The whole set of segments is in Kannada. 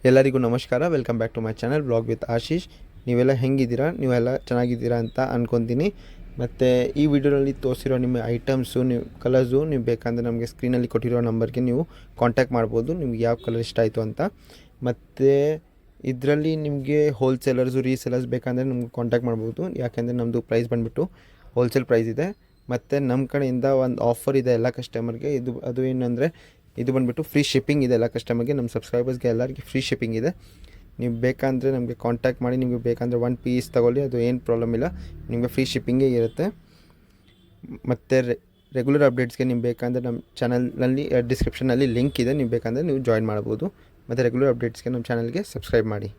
ಎಲ್ಲರಿಗೂ ನಮಸ್ಕಾರ. Welcome back to my channel blog with Ashish. ನೀವೆಲ್ಲ ಹೆಂಗಿದ್ದೀರಾ? ನೀವೆಲ್ಲ ಚೆನ್ನಾಗಿದ್ದೀರಾ ಅಂತ ಅಂದ್ಕೊತೀನಿ. ಮತ್ತು ಈ ವಿಡಿಯೋದಲ್ಲಿ ತೋರಿಸಿರೋ ನಿಮ್ಮ ಐಟಮ್ಸು, ನೀವು ಕಲರ್ಸು ನೀವು ಬೇಕಂದರೆ ನಮಗೆ ಸ್ಕ್ರೀನಲ್ಲಿ ಕೊಟ್ಟಿರೋ ನಂಬರ್ಗೆ ನೀವು ಕಾಂಟ್ಯಾಕ್ಟ್ ಮಾಡ್ಬೋದು, ನಿಮ್ಗೆ ಯಾವ ಕಲರ್ ಇಷ್ಟ ಆಯಿತು ಅಂತ. ಮತ್ತು ಇದರಲ್ಲಿ ನಿಮಗೆ ಹೋಲ್ಸೇಲರ್ಸು ರೀಸೇಲರ್ಸ್ ಬೇಕಂದರೆ ನಮ್ಗೆ ಕಾಂಟ್ಯಾಕ್ಟ್ ಮಾಡ್ಬೋದು. ಯಾಕೆಂದರೆ ನಮ್ಮದು ಪ್ರೈಸ್ ಬಂದುಬಿಟ್ಟು ಹೋಲ್ಸೇಲ್ ಪ್ರೈಸ್ ಇದೆ. ಮತ್ತು ನಮ್ಮ ಕಡೆಯಿಂದ ಒಂದು ಆಫರ್ ಇದೆ ಎಲ್ಲ ಕಸ್ಟಮರ್ಗೆ. ಅದು ಏನಂದರೆ ಇದು ಬಂದುಬಿಟ್ಟು ಫ್ರೀ ಶಿಪ್ಪಿಂಗ್ ಇದೆ ಎಲ್ಲ ಕಸ್ಟಮರ್ಗೆ. ನಮ್ಮ ಸಬ್ಸ್ಕ್ರೈಬರ್ಸ್ಗೆ ಎಲ್ಲರಿಗೆ ಫ್ರೀ ಶಿಪ್ಪಿಂಗ್ ಇದೆ. ನೀವು ಬೇಕಂದರೆ ನಮಗೆ ಕಾಂಟ್ಯಾಕ್ಟ್ ಮಾಡಿ. ನಿಮಗೆ ಬೇಕಂದರೆ 1 ಪೀಸ್ ತೊಗೊಳ್ಳಿ, ಅದು ಏನು ಪ್ರಾಬ್ಲಮ್ ಇಲ್ಲ, ನಿಮಗೆ ಫ್ರೀ ಶಿಪ್ಪಿಂಗೇ ಇರುತ್ತೆ. ಮತ್ತು ರೆಗ್ಯುಲರ್ ಅಪ್ಡೇಟ್ಸ್ಗೆ ನೀವು ಬೇಕಂದರೆ ನಮ್ಮ ಚಾನಲ್ನಲ್ಲಿ ಡಿಸ್ಕ್ರಿಪ್ಷನಲ್ಲಿ ಲಿಂಕ್ ಇದೆ, ನೀವು ಬೇಕಂದರೆ ನೀವು ಜಾಯಿನ್ ಮಾಡ್ಬೋದು. ಮತ್ತು ರೆಗ್ಯುಲರ್ ಅಪ್ಡೇಟ್ಸ್ಗೆ ನಮ್ಮ ಚಾನಲ್ಗೆ ಸಬ್ಸ್ಕ್ರೈಬ್ ಮಾಡಿ.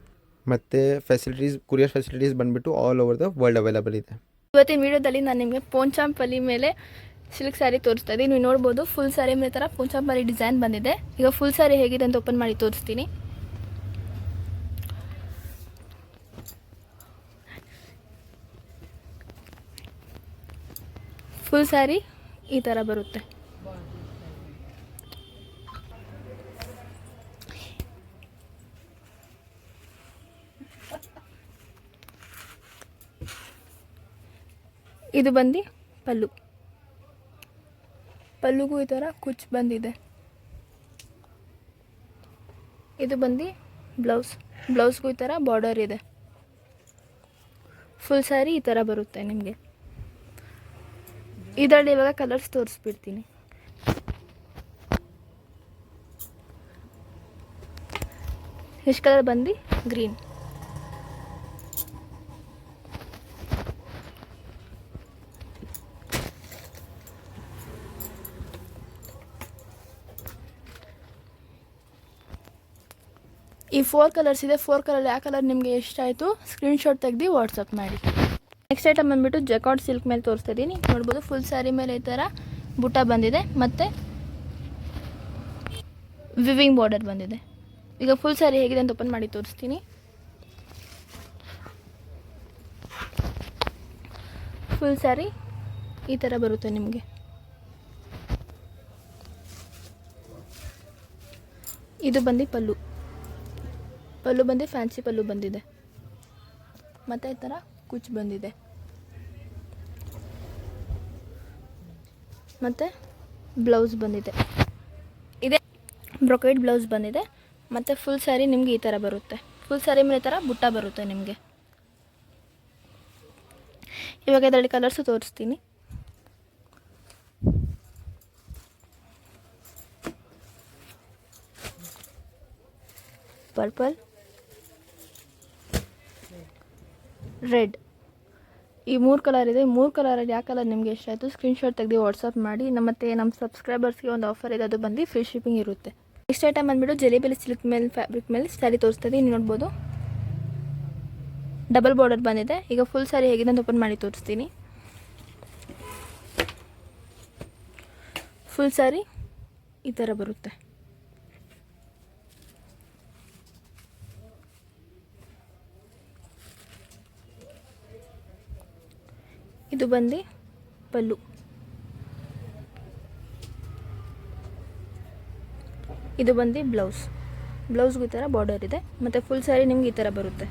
ಮತ್ತು ಫೆಸಿಲಿಟೀಸ್, ಕೊರಿಯರ್ ಫೆಸಿಲಿಟೀಸ್ ಬಂದುಬಿಟ್ಟು all over the world available ಇದೆ. ಇವತ್ತಿನ ವಿಡಿಯೋದಲ್ಲಿ ನಾನು ನಿಮಗೆ ಪೋಂಚಾಂಪಲ್ಲಿ ಮೇಲೆ ಸಿಲ್ಕ್ ಸ್ಯಾರಿ ತೋರಿಸ್ತಾ ಇದ್ದೀನಿ. ನೀವು ನೋಡ್ಬೋದು ಫುಲ್ ಸ್ಯಾರಿ ಮೇಲೆ ಥರ ಪೋಂಚಾಂಪಲ್ಲಿ ಡಿಸೈನ್ ಬಂದಿದೆ. ಈಗ ಫುಲ್ ಸ್ಯಾರಿ ಹೇಗಿದೆ ಅಂತ ಓಪನ್ ಮಾಡಿ ತೋರಿಸ್ತೀನಿ. ಫುಲ್ ಸ್ಯಾರಿ ಈ ಥರ ಬರುತ್ತೆ. ಇದು ಬಂದು ಪಲ್ಲುಗೂ ಈ ಥರ ಕುಚ್ ಬಂದಿದೆ. ಇದು ಬಂದು ಬ್ಲೌಸ್ಗೂ ಈ ಥರ ಬಾರ್ಡರ್ ಇದೆ. ಫುಲ್ ಸ್ಯಾರಿ ಈ ಥರ ಬರುತ್ತೆ ನಿಮಗೆ. ಇದರಲ್ಲಿ ಇವಾಗ ಕಲರ್ಸ್ ತೋರಿಸ್ಬಿಡ್ತೀನಿ. ನೆಕ್ಸ್ಟ್ ಕಲರ್ ಬಂದು ಗ್ರೀನ್. ಈ 4 ಕಲರ್ಸ್ ಇದೆ. 4 ಕಲರ್ ಯಾವ ಕಲರ್ ನಿಮಗೆ ಎಷ್ಟಾಯಿತು ಸ್ಕ್ರೀನ್ಶಾಟ್ ತೆಗೆದು ವಾಟ್ಸಪ್ ಮಾಡಿ. ನೆಕ್ಸ್ಟ್ ಐಟಮ್ ಬಂದುಬಿಟ್ಟು ಜಕಾರ್ಡ್ ಸಿಲ್ಕ್ ಮೇಲೆ ತೋರಿಸ್ತಾ ಇದ್ದೀನಿ. ನೋಡ್ಬೋದು ಫುಲ್ ಸ್ಯಾರಿ ಮೇಲೆ ಈ ಥರ ಬುಟ್ಟ ಬಂದಿದೆ ಮತ್ತು ವಿವಿಂಗ್ ಬಾರ್ಡರ್ ಬಂದಿದೆ. ಈಗ ಫುಲ್ ಸ್ಯಾರಿ ಹೇಗಿದೆ ಅಂತ ಓಪನ್ ಮಾಡಿ ತೋರಿಸ್ತೀನಿ. ಫುಲ್ ಸ್ಯಾರಿ ಈ ಥರ ಬರುತ್ತೆ ನಿಮಗೆ. ಇದು ಬಂದು ಪಲ್ಲು ಬಂದು ಫ್ಯಾನ್ಸಿ ಪಲ್ಲು ಬಂದಿದೆ ಮತ್ತು ಈ ಥರ ಕುಚ್ ಬಂದಿದೆ ಮತ್ತು ಬ್ಲೌಸ್ ಬಂದಿದೆ. ಇದೆ ಬ್ರೊಕೇಡ್ ಬ್ಲೌಸ್ ಬಂದಿದೆ ಮತ್ತು ಫುಲ್ ಸ್ಯಾರಿ ನಿಮಗೆ ಈ ಥರ ಬರುತ್ತೆ. ಫುಲ್ ಸ್ಯಾರಿ ಮೇಲೆ ಈ ಥರ ಬುಟ್ಟ ಬರುತ್ತೆ ನಿಮಗೆ. ಇವಾಗ ಇದರಲ್ಲಿ ಕಲರ್ಸು ತೋರಿಸ್ತೀನಿ. ಪರ್ಪಲ್, ರೆಡ್, ಈ 3 ಕಲರ್ ಇದೆ. 3 ಕಲರಲ್ಲಿ ಯಾವ ಕಲರ್ ನಿಮಗೆ ಇಷ್ಟ ಆಯಿತು ಸ್ಕ್ರೀನ್ಶಾಟ್ ತೆಗೆದು ವಾಟ್ಸಪ್ ಮಾಡಿ. ಮತ್ತು ನಮ್ಮ ಸಬ್ಸ್ಕ್ರೈಬರ್ಸ್ಗೆ ಒಂದು ಆಫರ್ ಇದೆ, ಅದು ಬಂದು ಫ್ರೀ ಶಿಪ್ಪಿಂಗ್ ಇರುತ್ತೆ. ನೆಕ್ಸ್ಟ್ ಐಟಮ್ ಬಂದುಬಿಟ್ಟು ಜೆಲಿಬೆಲಿ ಸಿಲ್ಕ್ ಮೇಲೆ ಫ್ಯಾಬ್ರಿಕ್ ಮೇಲೆ ಸ್ಯಾರಿ ತೋರಿಸ್ತಾ ಇದ್ದೀನಿ. ನೋಡ್ಬೋದು ಡಬಲ್ ಬಾರ್ಡರ್ ಬಂದಿದೆ. ಈಗ ಫುಲ್ ಸ್ಯಾರಿ ಹೇಗಿದೆ ಅಂತ ಓಪನ್ ಮಾಡಿ ತೋರಿಸ್ತೀನಿ. ಫುಲ್ ಸ್ಯಾರಿ ಈ ಥರ ಬರುತ್ತೆ. ಇದು ಬಂದು ಪಲ್ಲು. ಇದು ಬಂದು ಬ್ಲೌಸ್ಗೂ ಈ ಥರ ಬಾರ್ಡರ್ ಇದೆ ಮತ್ತು ಫುಲ್ ಸ್ಯಾರಿ ನಿಮ್ಗೆ ಈ ಥರ ಬರುತ್ತೆ.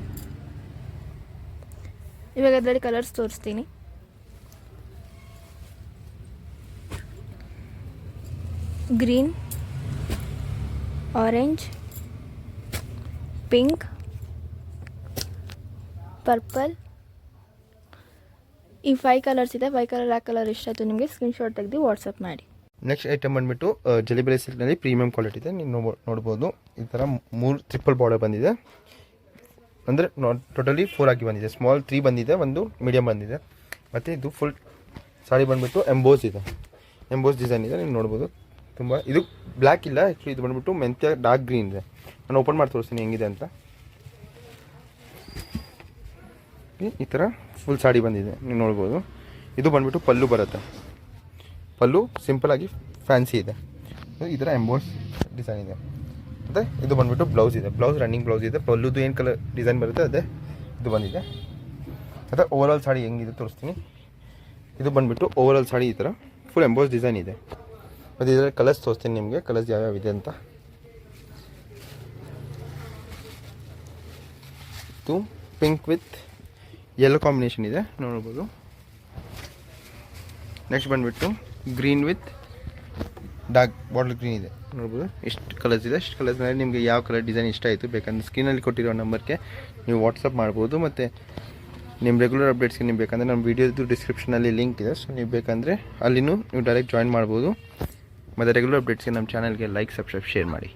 ಇವಾಗ ಅದರಲ್ಲಿ ಕಲರ್ಸ್ ತೋರಿಸ್ತೀನಿ. ಗ್ರೀನ್, ಆರೆಂಜ್, ಪಿಂಕ್, ಪರ್ಪಲ್, ಈ 5 ಕಲರ್ಸ್ ಇದೆ. 5 ಕಲರ್ ಯಾವ ಕಲರ್ ಇಷ್ಟ ಆಯಿತು ನಿಮಗೆ ಸ್ಕ್ರೀನ್ಶಾಟ್ ತೆಗೆದು ವಾಟ್ಸಪ್ ಮಾಡಿ. ನೆಕ್ಸ್ಟ್ ಐಟಮ್ ಬಂದುಬಿಟ್ಟು ಜೆಲಿಬೆಲಿ ಸಿಲ್ಕ್ನಲ್ಲಿ ಪ್ರೀಮಿಯಂ ಕ್ವಾಲಿಟಿ ಇದೆ. ನೀವು ನೋಡ್ಬೋದು ಈ ಥರ 3 ಟ್ರಿಪಲ್ ಬಾರ್ಡರ್ ಬಂದಿದೆ. ಅಂದರೆ ಟೋಟಲಿ 4 ಆಗಿ ಬಂದಿದೆ. ಸ್ಮಾಲ್ 3 ಬಂದಿದೆ, ಒಂದು ಮೀಡಿಯಮ್ ಬಂದಿದೆ. ಮತ್ತು ಇದು ಫುಲ್ ಸಾರಿ ಬಂದುಬಿಟ್ಟು ಎಂಬೋಸ್ ಡಿಸೈನ್ ಇದೆ. ನೀವು ನೋಡ್ಬೋದು ತುಂಬ. ಇದು ಬ್ಲ್ಯಾಕ್ ಇಲ್ಲ ಆ್ಯಕ್ಚುಲಿ, ಇದು ಬಂದುಬಿಟ್ಟು ಮೆಂತ್ಯ ಡಾರ್ಕ್ ಗ್ರೀನ್ ಇದೆ. ನಾನು ಓಪನ್ ಮಾಡಿ ತೋರಿಸ್ತೀನಿ ಹೆಂಗಿದೆ ಅಂತ. ಈ ಥರ ಫುಲ್ ಸಾಡಿ ಬಂದಿದೆ, ನೀವು ನೋಡ್ಬೋದು. ಇದು ಬಂದುಬಿಟ್ಟು ಪಲ್ಲು ಬರುತ್ತೆ. ಪಲ್ಲು ಸಿಂಪಲಾಗಿ ಫ್ಯಾನ್ಸಿ ಇದೆ. ಈ ಥರ ಎಂಬೋಸ್ ಡಿಸೈನ್ ಇದೆ. ಮತ್ತು ಇದು ಬಂದುಬಿಟ್ಟು ಬ್ಲೌಸ್ ಇದೆ. ಬ್ಲೌಸ್ ರನ್ನಿಂಗ್ ಬ್ಲೌಸ್ ಇದೆ. ಪಲ್ಲುದು ಏನು ಕಲರ್ ಡಿಸೈನ್ ಬರುತ್ತೆ ಅದೇ ಇದು ಬಂದಿದೆ. ಮತ್ತು ಓವರಾಲ್ ಸಾಡಿ ಹೆಂಗಿದೆ ತೋರಿಸ್ತೀನಿ. ಇದು ಬಂದುಬಿಟ್ಟು ಓವರಾಲ್ ಸಾಡಿ ಈ ಥರ ಫುಲ್ ಎಂಬೋಸ್ ಡಿಸೈನ್ ಇದೆ. ಮತ್ತು ಇದರಲ್ಲಿ ಕಲರ್ಸ್ ತೋರಿಸ್ತೀನಿ ನಿಮಗೆ, ಕಲರ್ಸ್ ಯಾವ್ಯಾವ ಇದೆ ಅಂತ. ಬಂದುಬಿಟ್ಟು ಪಿಂಕ್ ವಿತ್ ಯೆಲ್ಲೋ ಕಾಂಬಿನೇಷನ್ ಇದೆ ನೋಡ್ಬೋದು. ನೆಕ್ಸ್ಟ್ ಬಂದುಬಿಟ್ಟು green with dark bottle green ಇದೆ ನೋಡ್ಬೋದು. ಎಷ್ಟು ಕಲರ್ಸ್ ಇದೆ, ಅಷ್ಟು ಕಲರ್ಸ್ನಲ್ಲಿ ನಿಮಗೆ ಯಾವ ಕಲರ್ ಡಿಸೈನ್ ಇಷ್ಟ ಆಯಿತು ಬೇಕಂದ್ರೆ ಸ್ಕ್ರೀನಲ್ಲಿ ಕೊಟ್ಟಿರೋ ನಂಬರ್ಗೆ ನೀವು ವಾಟ್ಸಪ್ ಮಾಡ್ಬೋದು. ಮತ್ತು ನಿಮ್ಮ ರೆಗ್ಯುಲರ್ ಅಪ್ಡೇಟ್ಸ್ಗೆ ನೀವು ಬೇಕಂದರೆ ನಮ್ಮ ವೀಡಿಯೋದು ಡಿಸ್ಕ್ರಿಪ್ಷನಲ್ಲಿ ಲಿಂಕ್ ಇದೆ, ಸೊ ನೀವು ಬೇಕಂದರೆ ಅಲ್ಲಿನೂ ನೀವು ಡೈರೆಕ್ಟ್ ಜಾಯಿನ್ ಮಾಡ್ಬೋದು. ಮತ್ತು ರೆಗ್ಯುಲರ್ ಅಪ್ಡೇಟ್ಸ್ಗೆ ನಮ್ಮ ಚಾನಲ್ಗೆ ಲೈಕ್, ಸಬ್ಸ್ಕ್ರೈಬ್, ಶೇರ್ ಮಾಡಿ.